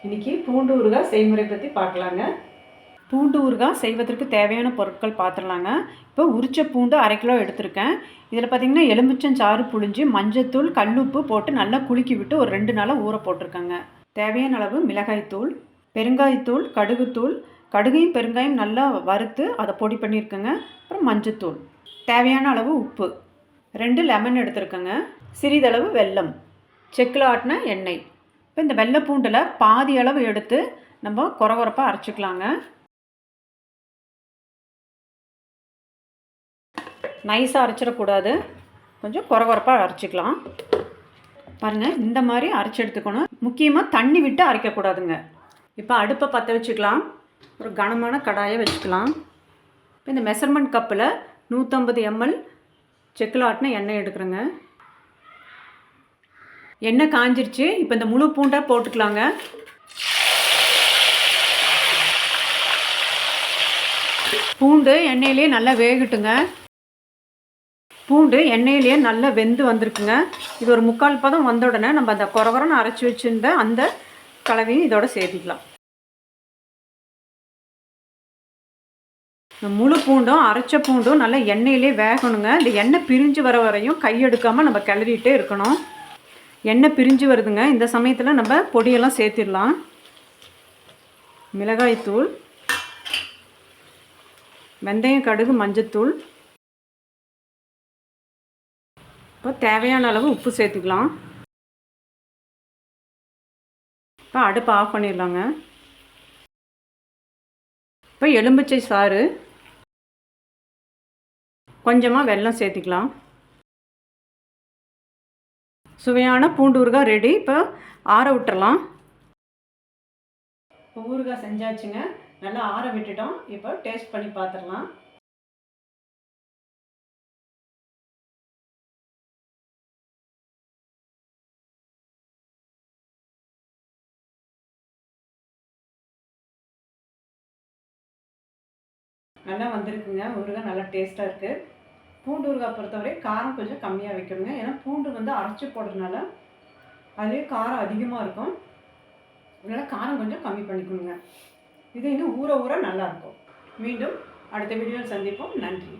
இன்றைக்கி பூண்டு ஊறுகாய் செய்முறை பற்றி பார்க்கலாங்க. பூண்டு ஊறுகாய் செய்வதற்கு தேவையான பொருட்கள் பார்த்துடலாங்க. இப்போ உரிச்ச பூண்டு 1/2 கிலோ எடுத்திருக்கேன். இதில் பார்த்திங்கன்னா எலுமிச்சஞ்சாறு புழிஞ்சு மஞ்சத்தூள் கல்லுப்பு போட்டு நல்லா குலுக்கி விட்டு ஒரு 2 நாளாக ஊற போட்டிருக்கேங்க. தேவையான அளவு மிளகாய்த்தூள், பெருங்காயத்தூள், கடுகுத்தூள், கடுகையும் பெருங்காயம் நல்லா வறுத்து அதை பொடி பண்ணியிருக்கேங்க. அப்புறம் மஞ்சத்தூள், தேவையான அளவு உப்பு, 2 லெமன் எடுத்துருக்கேங்க, சிறிதளவு வெல்லம், செக்கில் ஆட்டின எண்ணெய். இப்போ இந்த வெள்ளை பூண்டில் பாதி அளவு எடுத்து நம்ம கொரகொரப்பாக அரைச்சிக்கலாங்க. நைஸாக அரைச்சிடக்கூடாது, கொஞ்சம் கொரகொரப்பாக அரைச்சிக்கலாம். பாருங்கள், இந்த மாதிரி அரைச்சி எடுத்துக்கணும். முக்கியமாக தண்ணி விட்டு அரைக்கக்கூடாதுங்க. இப்போ அடுப்பை பற்ற வச்சுக்கலாம். ஒரு கனமான கடாயை வச்சுக்கலாம். இப்போ இந்த மெஷர்மெண்ட் கப்பில் 150 ml செக்கில் ஆட்டின எண்ணெய் எடுக்கிறேங்க. எண்ணெய் காஞ்சிருச்சு. இப்போ இந்த முழு பூண்டை போட்டுக்கலாங்க. பூண்டு எண்ணெயிலே நல்லா வேகட்டுங்க. பூண்டு எண்ணெயிலேயே நல்லா வெந்து வந்திருக்குங்க. இது ஒரு 3/4 பதம் வந்த உடனே நம்ம அந்த கொரகொரன்னு அரைச்சி வச்சுருந்த அந்த கலவையும் இதோட சேர்த்திக்கலாம். இந்த முழு பூண்டும் அரைச்ச பூண்டும் நல்லா எண்ணெயிலே வேகணுங்க. இந்த எண்ணெய் பிரிஞ்சு வர வரையும் கையெடுக்காமல் நம்ம கிளறிட்டே இருக்கணும். எண்ணெய் பிரிஞ்சு வருதுங்க. இந்த சமயத்தில் நம்ம பொடியெல்லாம் சேர்த்திடலாம். மிளகாய்த்தூள், வெந்தயம், கடுகு, மஞ்சத்தூள், இப்போ தேவையான அளவு உப்பு சேர்த்துக்கலாம். இப்போ அடுப்பை ஆஃப் பண்ணிடலாங்க. இப்போ எலுமிச்சை சாறு, கொஞ்சமாக வெல்லம் சேர்த்திக்கலாம். சுவையான பூண்டு ஊறுகாய் ரெடி. இப்போ ஆற விட்டுறலாம். இப்போ ஊறுகாய் செஞ்சாச்சுங்க. நல்லா ஆற விட்டுட்டோம். இப்போ டேஸ்ட் பண்ணி பார்த்துடலாம். நல்லா வந்திருக்குங்க. ஊறுகாய் நல்லா டேஸ்ட்டாக இருக்குது. பூண்டு ஊறுகாய் பொறுத்தவரை காரம் கொஞ்சம் கம்மியாக வைக்கணுங்க. ஏன்னா பூண்டு அரைச்சி போடுறதுனால அதுலேயே காரம் அதிகமாக இருக்கும். அதனால் காரம் கொஞ்சம் கம்மி பண்ணிக்கணுங்க. இது இன்னும் ஊற ஊற நல்லாயிருக்கும். மீண்டும் அடுத்த வீடியோவில் சந்திப்போம். நன்றி.